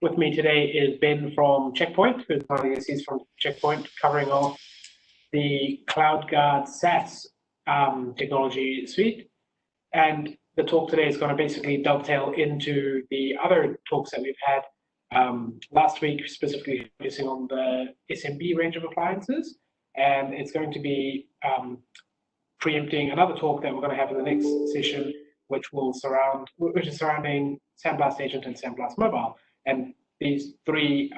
With me today is Ben from Checkpoint, who's one of the SEs from Checkpoint, covering off the CloudGuard SaaS technology suite. And the talk today is going to basically dovetail into the other talks that we've had last week, specifically focusing on the SMB range of appliances. And it's going to be preempting another talk that we're going to have in the next session, which is surrounding Sandblast Agent and Sandblast Mobile. And these three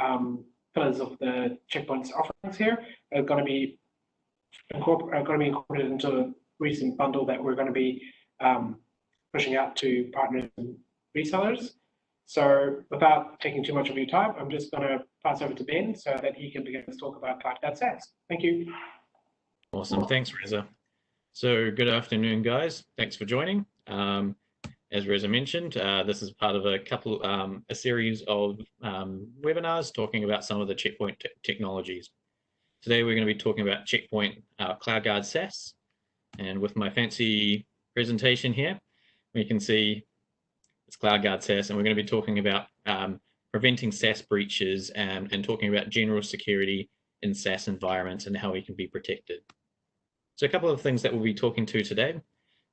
pillars of the Checkpoint's offerings here are going to be incorporated into a recent bundle that we're going to be pushing out to partners and resellers. So without taking too much of your time, I'm just going to pass over to Ben so that he can begin to talk about CloudGuard SaaS. Thank you. Awesome. Thanks, Reza. So good afternoon, guys. Thanks for joining. As Reza mentioned, this is part of a series of webinars talking about some of the Checkpoint technologies. Today, we're going to be talking about Checkpoint CloudGuard SaaS. And with my fancy presentation here, we can see it's CloudGuard SaaS, and we're going to be talking about preventing SaaS breaches and talking about general security in SaaS environments and how we can be protected. So a couple of things that we'll be talking to today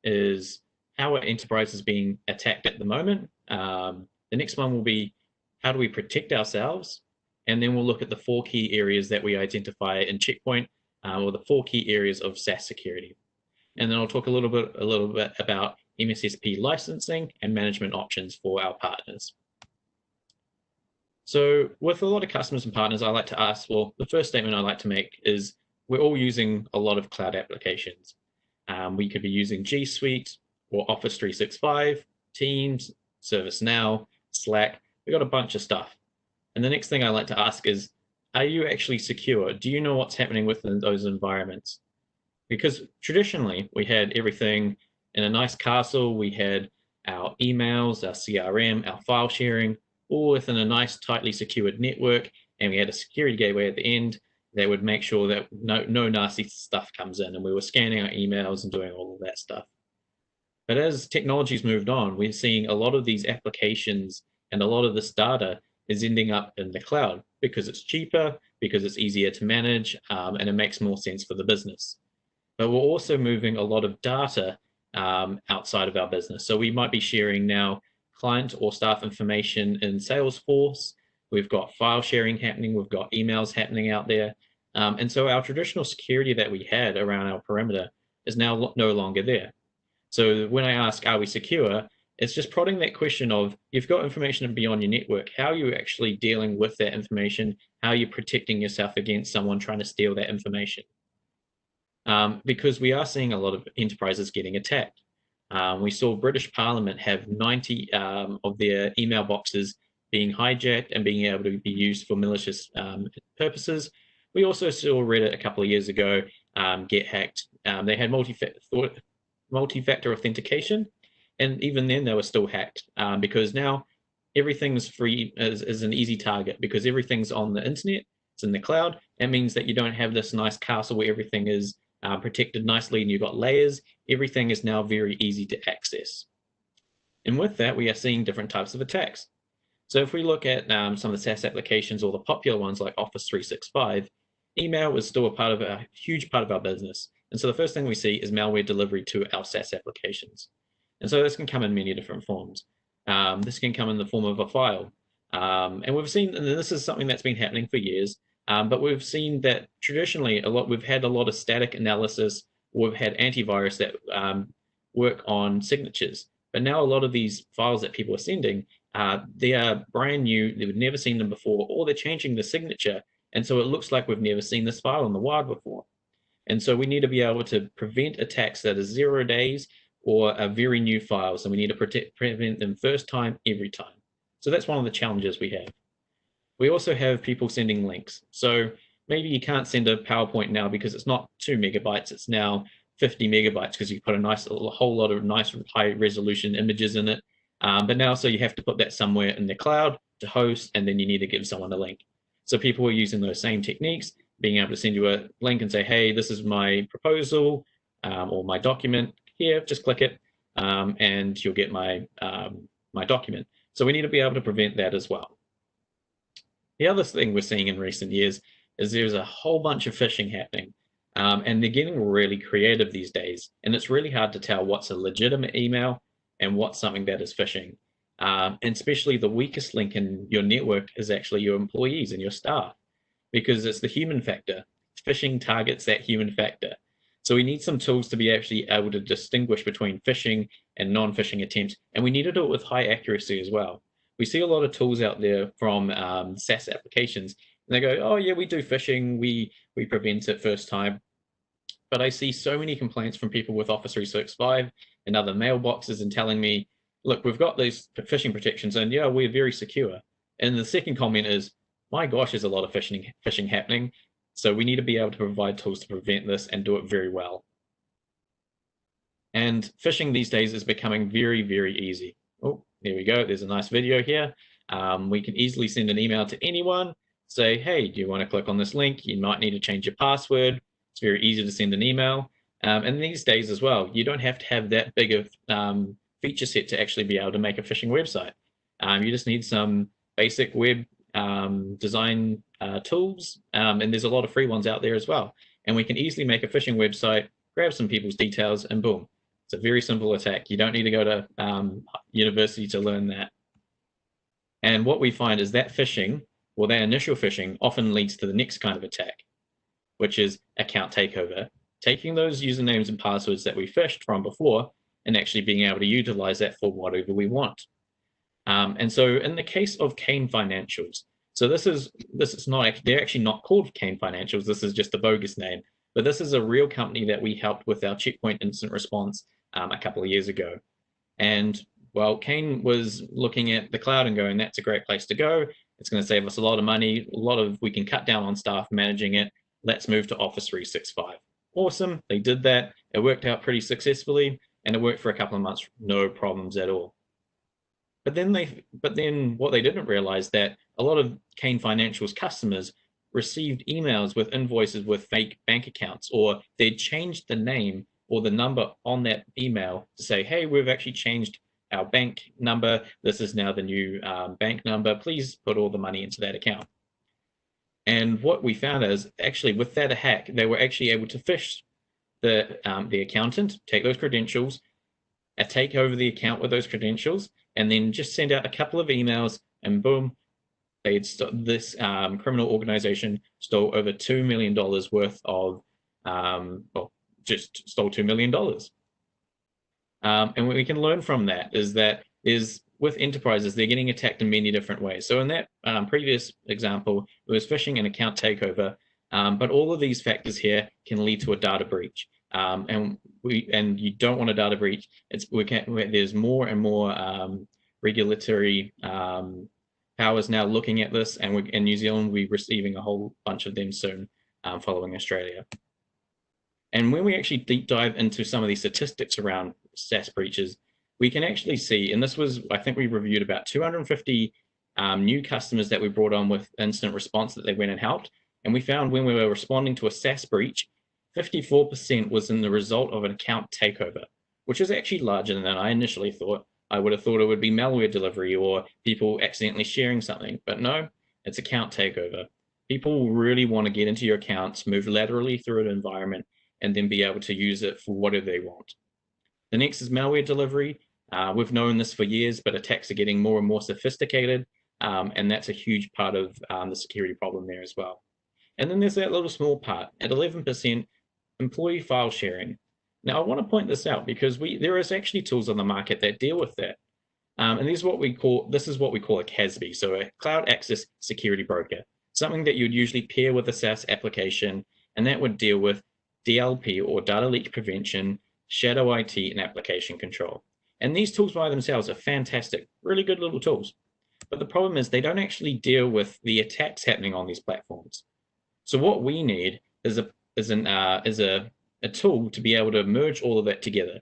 is how are enterprises being attacked at the moment. The next one will be how do we protect ourselves, and then we'll look at the 4 key areas that we identify in Checkpoint, or the 4 key areas of SaaS security. And then I'll talk a little bit about MSSP licensing and management options for our partners. So with a lot of customers and partners, I like to ask, well, the first statement I like to make is we're all using a lot of cloud applications. We could be using G Suite or Office 365, Teams, ServiceNow, Slack. We've got a bunch of stuff. And the next thing I like to ask is, are you actually secure? Do you know what's happening within those environments? Because traditionally, we had everything in a nice castle. We had our emails, our CRM, our file sharing, all within a nice, tightly secured network. And we had a security gateway at the end that would make sure that no nasty stuff comes in. And we were scanning our emails and doing all of that stuff. But as technology's moved on, we're seeing a lot of these applications and a lot of this data is ending up in the cloud because it's cheaper, because it's easier to manage, and it makes more sense for the business. But we're also moving a lot of data outside of our business. So we might be sharing now client or staff information in Salesforce. We've got file sharing happening. We've got emails happening out there. And so our traditional security that we had around our perimeter is now no longer there. So when I ask, are we secure? It's just prodding that question of, you've got information beyond your network. How are you actually dealing with that information? How are you protecting yourself against someone trying to steal that information? Because we are seeing a lot of enterprises getting attacked. We saw British Parliament have 90 of their email boxes being hijacked and being able to be used for malicious purposes. We also saw Reddit a couple of years ago get hacked. They had multi-factor authentication, and even then they were still hacked because now everything's free as an easy target because everything's on the internet, it's in the cloud. It means that you don't have this nice castle where everything is protected nicely and you've got layers. Everything is now very easy to access. And with that, we are seeing different types of attacks. So if we look at some of the SaaS applications or the popular ones like Office 365, email is still a huge part of our business. And so the first thing we see is malware delivery to our SaaS applications. And so this can come in many different forms. This can come in the form of a file. And we've seen, and this is something that's been happening for years, but we've seen that traditionally we've had a lot of static analysis. We've had antivirus that work on signatures. But now a lot of these files that people are sending, they are brand new. They've never seen them before, or they're changing the signature. And so it looks like we've never seen this file in the wild before. And so we need to be able to prevent attacks that are 0 days or are very new files, and we need to prevent them first time, every time. So that's one of the challenges we have. We also have people sending links. So maybe you can't send a PowerPoint now because it's not 2 megabytes, it's now 50 megabytes because you put a whole lot of nice high resolution images in it. But now, so you have to put that somewhere in the cloud to host, and then you need to give someone a link. So people are using those same techniques, being able to send you a link and say, hey, this is my proposal or my document here, just click it and you'll get my document. So we need to be able to prevent that as well. The other thing we're seeing in recent years is there's a whole bunch of phishing happening, and they're getting really creative these days. And it's really hard to tell what's a legitimate email and what's something that is phishing. And especially the weakest link in your network is actually your employees and your staff, because it's the human factor. Phishing targets that human factor. So we need some tools to be actually able to distinguish between phishing and non-phishing attempts, and we need to do it with high accuracy as well. We see a lot of tools out there from SaaS applications, and they go, "Oh yeah, we do phishing, we prevent it first time." But I see so many complaints from people with Office 365 and other mailboxes and telling me, "Look, we've got these phishing protections, and yeah, we're very secure." And the second comment is, "My gosh, there's a lot of phishing happening. So we need to be able to provide tools to prevent this and do it very well." And phishing these days is becoming very, very easy. Oh, there we go. There's a nice video here. We can easily send an email to anyone, say, "Hey, do you want to click on this link? You might need to change your password." It's very easy to send an email. And these days as well, you don't have to have that big of feature set to actually be able to make a phishing website. You just need some basic web design tools, and there's a lot of free ones out there as well. And we can easily make a phishing website, grab some people's details, and boom. It's a very simple attack. You don't need to go to university to learn that. And what we find is that phishing, or that initial phishing, often leads to the next kind of attack, which is account takeover. Taking those usernames and passwords that we phished from before and actually being able to utilize that for whatever we want. And so in the case of Kane Financials, so this is not, they're actually not called Kane Financials, this is just a bogus name, but this is a real company that we helped with our checkpoint incident response a couple of years ago. And well, Kane was looking at the cloud and going, "That's a great place to go. It's going to save us a lot of money, we can cut down on staff managing it. Let's move to Office 365. Awesome, they did that. It worked out pretty successfully, and it worked for a couple of months, no problems at all. But then what they didn't realize that a lot of Kane Financial's customers received emails with invoices with fake bank accounts, or they'd changed the name or the number on that email to say, "Hey, we've actually changed our bank number. This is now the new bank number. Please put all the money into that account." And what we found is actually with that hack, they were actually able to phish the accountant, take those credentials, take over the account with those credentials, and then just send out a couple of emails, and boom, this criminal organization stole over $2 million worth of, well, just stole $2 million. And what we can learn from that is with enterprises, they're getting attacked in many different ways. So in that previous example, it was phishing and account takeover, but all of these factors here can lead to a data breach. And you don't want a data breach. There's more and more regulatory powers now looking at this, and in New Zealand, we're receiving a whole bunch of them soon, following Australia. And when we actually deep dive into some of these statistics around SaaS breaches, we can actually see, and this was, I think we reviewed about 250 new customers that we brought on with incident response that they went and helped. And we found when we were responding to a SaaS breach, 54% was in the result of an account takeover, which is actually larger than I initially thought. I would have thought it would be malware delivery or people accidentally sharing something, but no, it's account takeover. People really want to get into your accounts, move laterally through an environment, and then be able to use it for whatever they want. The next is malware delivery. We've known this for years, but attacks are getting more and more sophisticated, and that's a huge part of the security problem there as well. And then there's that little small part at 11%, employee file sharing. Now, I want to point this out because there is actually tools on the market that deal with that. And this is what we call a CASB, so a cloud access security broker, something that you'd usually pair with a SaaS application, and that would deal with DLP or data leak prevention, shadow IT, and application control. And these tools by themselves are fantastic, really good little tools. But the problem is they don't actually deal with the attacks happening on these platforms. So what we need is a tool to be able to merge all of that together,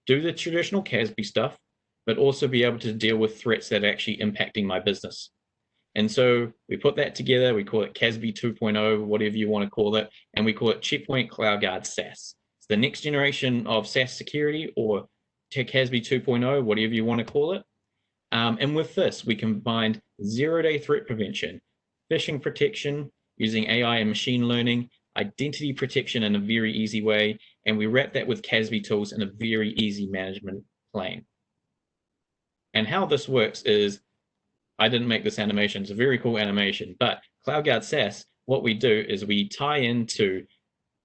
do the traditional CASB stuff, but also be able to deal with threats that are actually impacting my business. And so we put that together, we call it CASB 2.0, whatever you want to call it, and we call it Checkpoint CloudGuard SaaS. It's the next generation of SaaS security, or CASB 2.0, whatever you want to call it. And with this, we combined zero-day threat prevention, phishing protection, using AI and machine learning, identity protection in a very easy way, and we wrap that with CASB tools in a very easy management plane. And how this works is, I didn't make this animation, it's a very cool animation, but CloudGuard SaaS, what we do is we tie into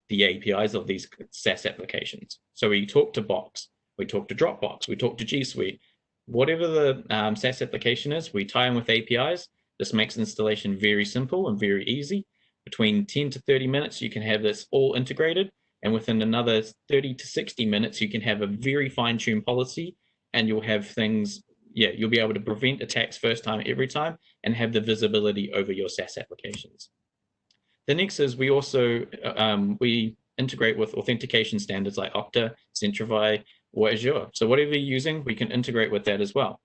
the APIs of these SaaS applications. So we talk to Box, we talk to Dropbox, we talk to G Suite, whatever the SaaS application is, we tie in with APIs. This makes installation very simple and very easy. Between 10 to 30 minutes, you can have this all integrated, and within another 30 to 60 minutes, you can have a very fine-tuned policy, and you'll have things, you'll be able to prevent attacks first time, every time, and have the visibility over your SaaS applications. The next is we also, we integrate with authentication standards like Okta, Centrify, or Azure. So whatever you're using, we can integrate with that as well.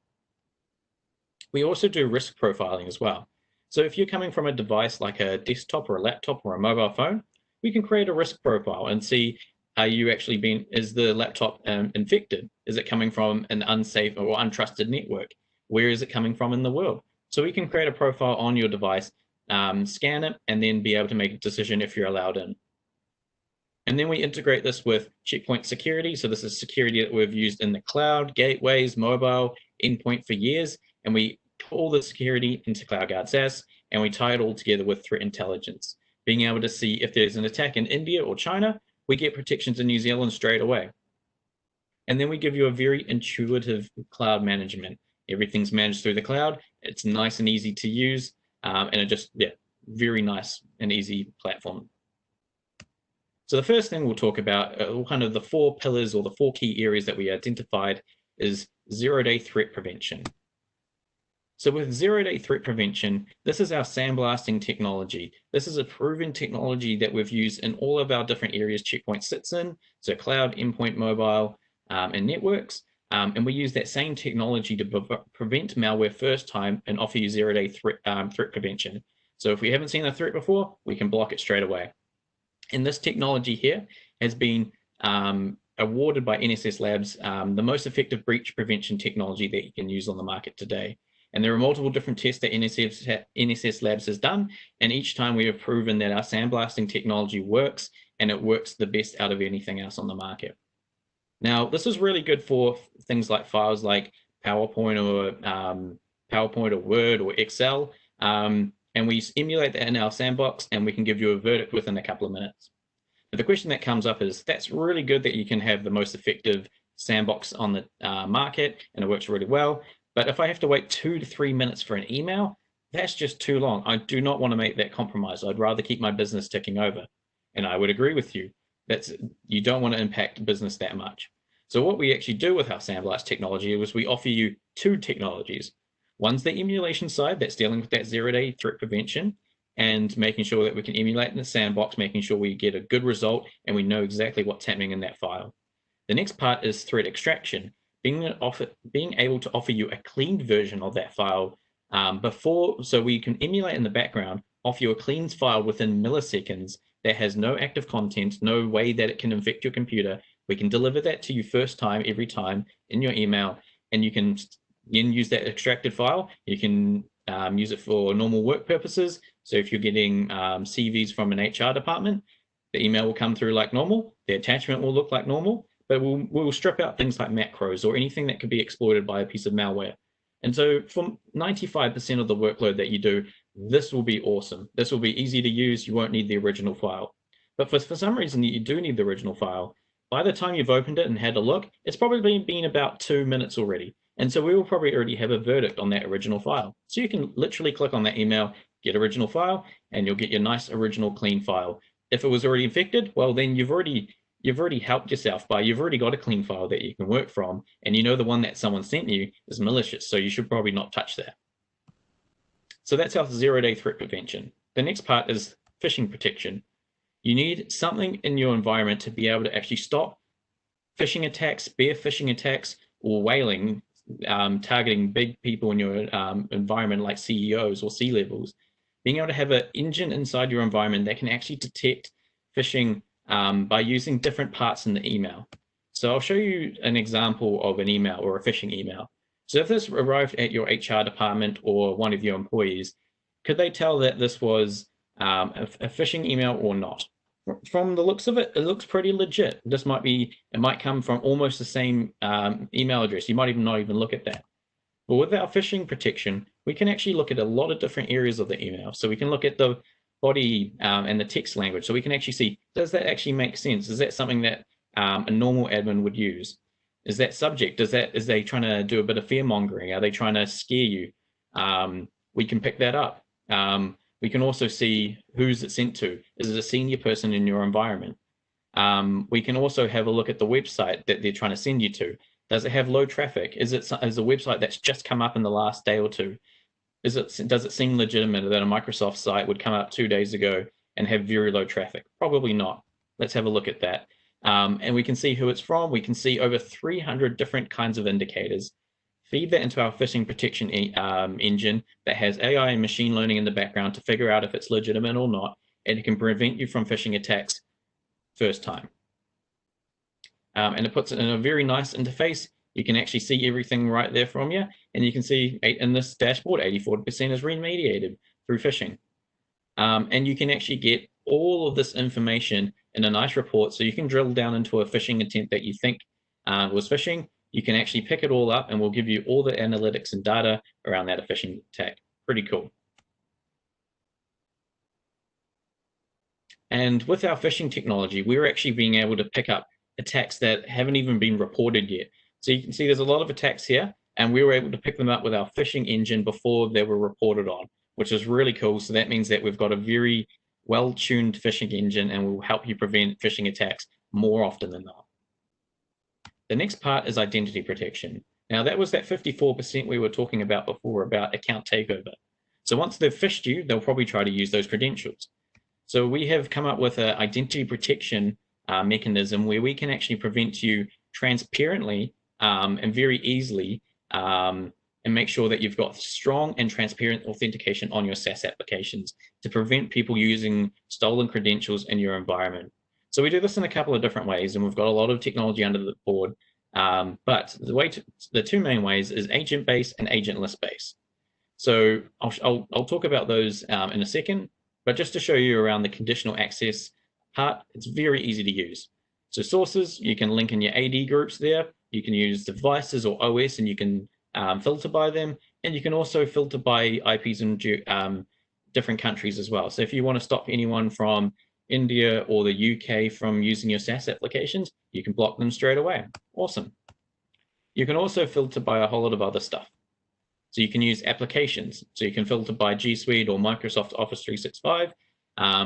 We also do risk profiling as well. So if you're coming from a device like a desktop or a laptop or a mobile phone, we can create a risk profile and see, are you actually is the laptop infected? Is it coming from an unsafe or untrusted network? Where is it coming from in the world? So we can create a profile on your device, scan it, and then be able to make a decision if you're allowed in. And then we integrate this with Checkpoint security. So this is security that we've used in the cloud, gateways, mobile, endpoint for years. And we put all the security into CloudGuard SaaS, and we tie it all together with threat intelligence. Being able to see if there's an attack in India or China, we get protections in New Zealand straight away. And then we give you a very intuitive cloud management. Everything's managed through the cloud. It's nice and easy to use. And it just, very nice and easy platform. So the first thing we'll talk about, kind of the 4 pillars or the 4 key areas that we identified, is zero-day threat prevention. So with zero-day threat prevention, this is our sandblasting technology. This is a proven technology that we've used in all of our different areas Checkpoint sits in, so cloud, endpoint, mobile, and networks. And we use that same technology to prevent malware first time and offer you zero-day threat prevention. So if we haven't seen a threat before, we can block it straight away. And this technology here has been awarded by NSS Labs the most effective breach prevention technology that you can use on the market today. And there are multiple different tests that NSS Labs has done, and each time we have proven that our sandblasting technology works, and it works the best out of anything else on the market. Now, this is really good for things like files like PowerPoint or Word or Excel. And we emulate that in our sandbox, and we can give you a verdict within a couple of minutes. But the question that comes up is, that's really good that you can have the most effective sandbox on the market, and it works really well. But if I have to wait 2 to 3 minutes for an email, that's just too long. I do not want to make that compromise. I'd rather keep my business ticking over. And I would agree with you. You don't want to impact business that much. So what we actually do with our Sandblast technology is we offer you 2 technologies. One's the emulation side that's dealing with that zero-day threat prevention and making sure that we can emulate in the sandbox, making sure we get a good result and we know exactly what's happening in that file. The next part is threat extraction, being able to offer you a cleaned version of that file so we can emulate in the background, offer you a cleaned file within milliseconds that has no active content, no way that it can infect your computer. We can deliver that to you first time, every time in your email, and you can then use that extracted file. You can use it for normal work purposes. So if you're getting CVs from an HR department, the email will come through like normal. The attachment will look like normal, but we'll strip out things like macros or anything that could be exploited by a piece of malware. And so for 95% of the workload that you do, this will be awesome. This will be easy to use. You won't need the original file. But for some reason you do need the original file, by the time you've opened it and had a look, it's probably been about 2 minutes already. And so we will probably already have a verdict on that original file. So you can literally click on that email, get original file, and you'll get your nice original clean file. If it was already infected, well, then you've already helped yourself by you've already got a clean file that you can work from, and you know the one that someone sent you is malicious, so you should probably not touch that. So that's our zero-day threat prevention. The next part is phishing protection. You need something in your environment to be able to actually stop phishing attacks, spear phishing attacks, or whaling, targeting big people in your environment like CEOs or C-levels. Being able to have an engine inside your environment that can actually detect phishing by using different parts in the email. So I'll show you an example of an email or a phishing email. So if this arrived at your HR department or one of your employees, could they tell that this was a phishing email or not? From the looks of it, it looks pretty legit. This might be, it might come from almost the same email address. You might even not even look at that. But with our phishing protection, we can actually look at a lot of different areas of the email. So we can look at the body and the text language. So we can actually see, does that actually make sense? Is that something that a normal admin would use? Is that subject? Is they trying to do a bit of fear mongering? Are they trying to scare you? We can pick that up. We can also see who's it sent to. Is it a senior person in your environment? We can also have a look at the website that they're trying to send you to. Does it have low traffic? Is a website that's just come up in the last day or two? Does it seem legitimate that a Microsoft site would come up 2 days ago and have very low traffic? Probably not. Let's have a look at that. And we can see who it's from. We can see over 300 different kinds of indicators. Feed that into our phishing protection engine that has AI and machine learning in the background to figure out if it's legitimate or not, and it can prevent you from phishing attacks first time. And it puts it in a very nice interface. You can actually see everything right there from you, and you can see in this dashboard, 84% is remediated through phishing. And you can actually get all of this information in a nice report, so you can drill down into a phishing attempt that you think was phishing. You can actually pick it all up, and we'll give you all the analytics and data around that phishing attack. Pretty cool. And with our phishing technology, we're actually being able to pick up attacks that haven't even been reported yet. So you can see there's a lot of attacks here, and we were able to pick them up with our phishing engine before they were reported on, which is really cool. So that means that we've got a very well-tuned phishing engine, and will help you prevent phishing attacks more often than not. The next part is identity protection. Now that was that 54% we were talking about before about account takeover. So once they've phished you, they'll probably try to use those credentials. So we have come up with an identity protection mechanism where we can actually prevent you transparently and very easily and make sure that you've got strong and transparent authentication on your SaaS applications to prevent people using stolen credentials in your environment. So we do this in a couple of different ways, and we've got a lot of technology under the board. But the two main ways is agent-based and agentless-based. So I'll talk about those in a second, but just to show you around the conditional access part, it's very easy to use. So sources, you can link in your AD groups there. You can use devices or OS, and you can filter by them. And you can also filter by IPs in different countries as well. So if you want to stop anyone from India or the UK from using your SaaS applications, you can block them straight away. Awesome. You can also filter by a whole lot of other stuff. So you can use applications. So you can filter by G Suite or Microsoft Office 365.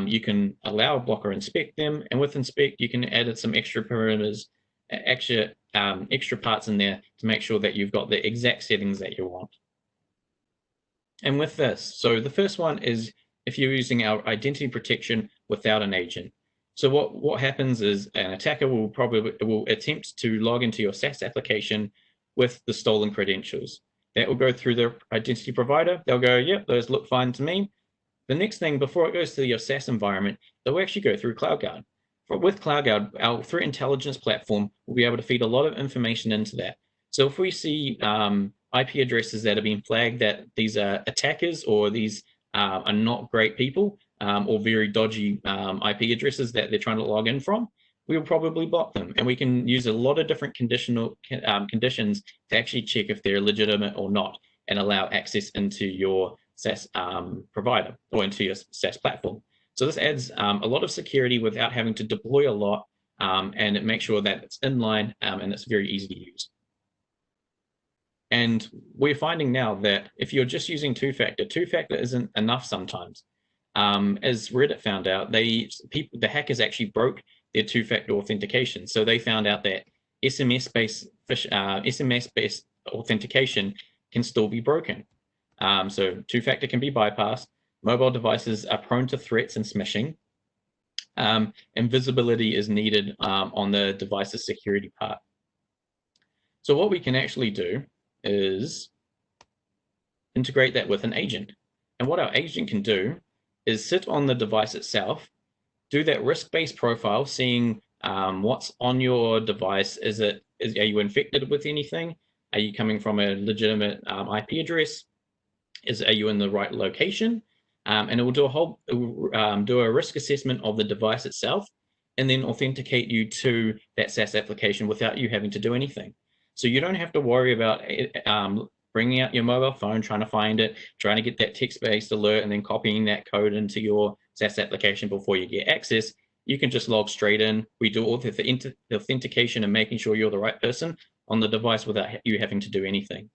You can allow blocker inspect them, and with inspect, you can add some extra parameters, extra parts in there to make sure that you've got the exact settings that you want. And with this, so the first one is if you're using our identity protection without an agent. So what happens is an attacker will attempt to log into your SaaS application with the stolen credentials. That will go through the identity provider. They'll go, yep, those look fine to me. The next thing, before it goes to your SaaS environment, they'll actually go through CloudGuard. With CloudGuard, our threat intelligence platform will be able to feed a lot of information into that. So if we see IP addresses that have been flagged that these are attackers or these are not great people or very dodgy IP addresses that they're trying to log in from, we will probably block them. And we can use a lot of different conditions to actually check if they're legitimate or not and allow access into your SaaS provider or into your SaaS platform. So this adds a lot of security without having to deploy a lot, and it makes sure that it's inline and it's very easy to use. And we're finding now that if you're just using two-factor isn't enough sometimes. As Reddit found out, the hackers actually broke their two-factor authentication. So they found out that SMS-based authentication can still be broken. So two-factor can be bypassed. Mobile devices are prone to threats and smishing. And visibility is needed on the device's security part. So what we can actually do is integrate that with an agent. And what our agent can do is sit on the device itself, do that risk-based profile, seeing what's on your device. Are you infected with anything? Are you coming from a legitimate IP address? Are you in the right location? and it will do a risk assessment of the device itself, and then authenticate you to that SaaS application without you having to do anything. So you don't have to worry about bringing out your mobile phone, trying to find it, trying to get that text-based alert, and then copying that code into your SaaS application before you get access. You can just log straight in. We do all the authentication and making sure you're the right person on the device without you having to do anything.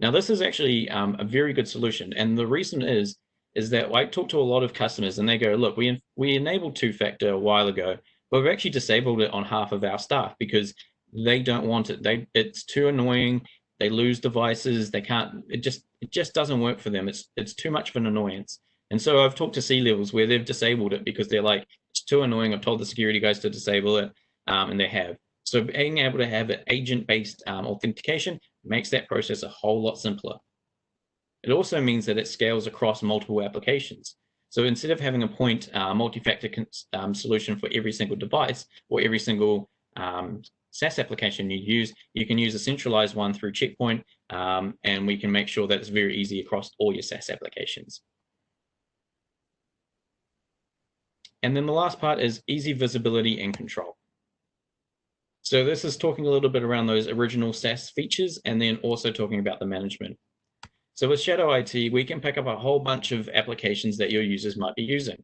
Now, this is actually a very good solution, and the reason is that I talk to a lot of customers, and they go, "Look, we enabled two-factor a while ago, but we've actually disabled it on half of our staff because they don't want it. It's too annoying. They lose devices. They can't. It just doesn't work for them. It's too much of an annoyance." And so I've talked to C-levels where they've disabled it because they're like, "It's too annoying. I've told the security guys to disable it," and they have. So being able to have an agent-based authentication makes that process a whole lot simpler. It also means that it scales across multiple applications. So instead of having a point multi-factor solution for every single device or every single SaaS application you use, you can use a centralized one through Checkpoint, and we can make sure that it's very easy across all your SaaS applications. And then the last part is easy visibility and control. So this is talking a little bit around those original SaaS features and then also talking about the management. So with Shadow IT, we can pick up a whole bunch of applications that your users might be using.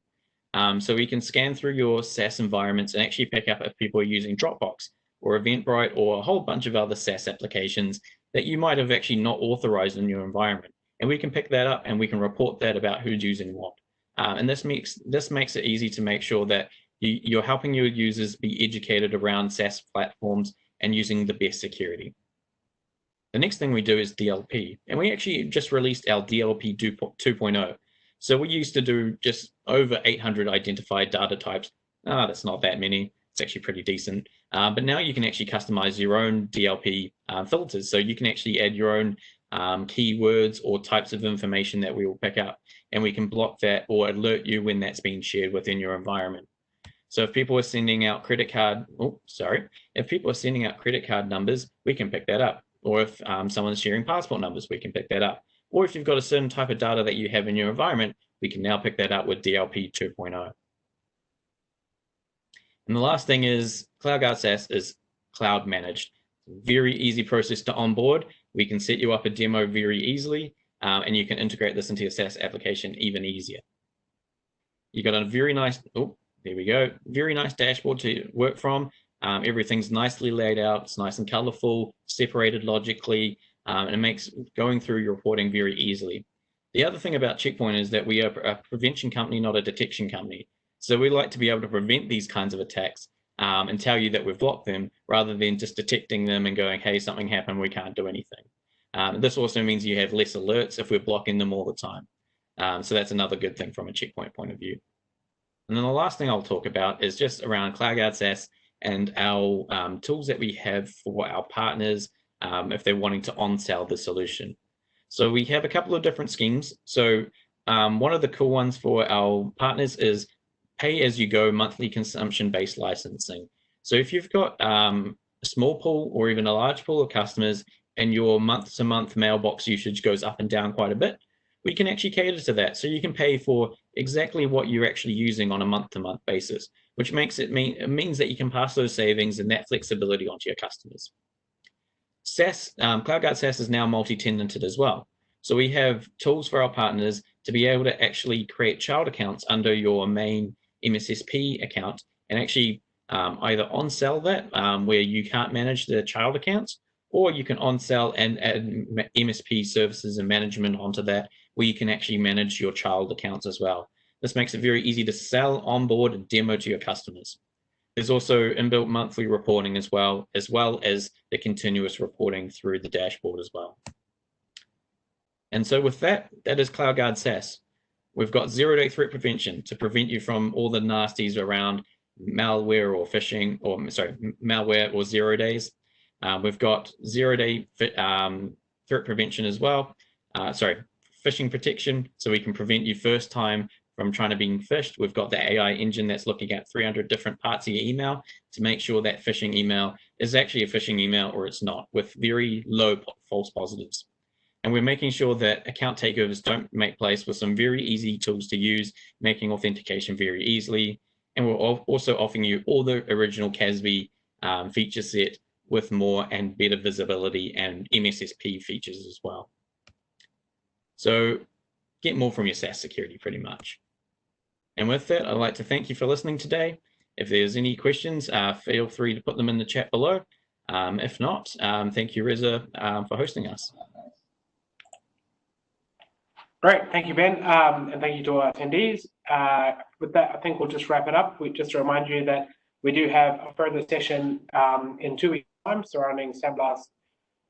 So we can scan through your SaaS environments and actually pick up if people are using Dropbox or Eventbrite or a whole bunch of other SaaS applications that you might have actually not authorized in your environment. And we can pick that up and we can report that about who's using what. And this makes it easy to make sure that you're helping your users be educated around SaaS platforms and using the best security. The next thing we do is DLP, and we actually just released our DLP 2.0. So we used to do just over 800 identified data types. That's not that many. It's actually pretty decent. But now you can actually customize your own DLP filters. So you can actually add your own keywords or types of information that we will pick up, and we can block that or alert you when that's being shared within your environment. So if people are sending out credit card numbers, we can pick that up. Or if someone's sharing passport numbers, we can pick that up. Or if you've got a certain type of data that you have in your environment, we can now pick that up with DLP 2.0. And the last thing is CloudGuard SaaS is cloud managed. Very easy process to onboard. We can set you up a demo very easily, and you can integrate this into your SaaS application even easier. You got a very nice, there we go, very nice dashboard to work from. Everything's nicely laid out, it's nice and colorful, separated logically, and it makes going through your reporting very easily. The other thing about Checkpoint is that we are a prevention company, not a detection company. So we like to be able to prevent these kinds of attacks and tell you that we've blocked them rather than just detecting them and going, hey, something happened, we can't do anything. This also means you have less alerts if we're blocking them all the time. So that's another good thing from a Checkpoint point of view. And then the last thing I'll talk about is just around CloudGuard SaaS and our tools that we have for our partners if they're wanting to on-sell the solution. So we have a couple of different schemes. So one of the cool ones for our partners is pay-as-you-go monthly consumption-based licensing. So if you've got a small pool or even a large pool of customers and your month-to-month mailbox usage goes up and down quite a bit, we can actually cater to that. So you can pay for exactly what you're actually using on a month-to-month basis, which means that you can pass those savings and that flexibility onto your customers. SaaS, CloudGuard SaaS is now multi-tenanted as well. So we have tools for our partners to be able to actually create child accounts under your main MSSP account and actually either on-sell that where you can't manage the child accounts, or you can on-sell and add MSP services and management onto that where you can actually manage your child accounts as well. This makes it very easy to sell, onboard, and demo to your customers. There's also inbuilt monthly reporting as well as the continuous reporting through the dashboard as well. And so with that is CloudGuard SaaS. We've got zero-day threat prevention to prevent you from all the nasties around malware or phishing, or sorry, malware or 0 days. We've got zero-day threat prevention as well. Phishing protection, so we can prevent you first time from trying to be phished. We've got the AI engine that's looking at 300 different parts of your email to make sure that phishing email is actually a phishing email or it's not, with very low false positives. And we're making sure that account takeovers don't make place with some very easy tools to use, making authentication very easily. And we're also offering you all the original CASB feature set with more and better visibility and MSSP features as well. So get more from your SaaS security pretty much. And with that, I'd like to thank you for listening today. If there's any questions, feel free to put them in the chat below. If not, thank you, Reza, for hosting us. Great, thank you, Ben, and thank you to our attendees. With that, I think we'll just wrap it up. Just to remind you that we do have a further session in 2 weeks' time surrounding SandBlast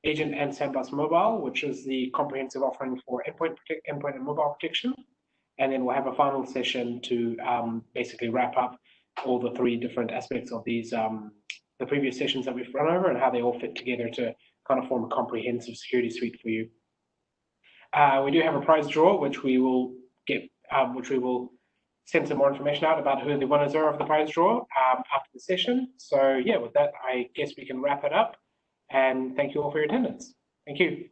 Agent and SandBlast Mobile, which is the comprehensive offering for endpoint and mobile protection. And then we'll have a final session to basically wrap up all the 3 different aspects of these, the previous sessions that we've run over and how they all fit together to kind of form a comprehensive security suite for you. We do have a prize draw, which we will send some more information out about who the winners are of the prize draw after the session. So yeah, with that, I guess we can wrap it up. And thank you all for your attendance. Thank you.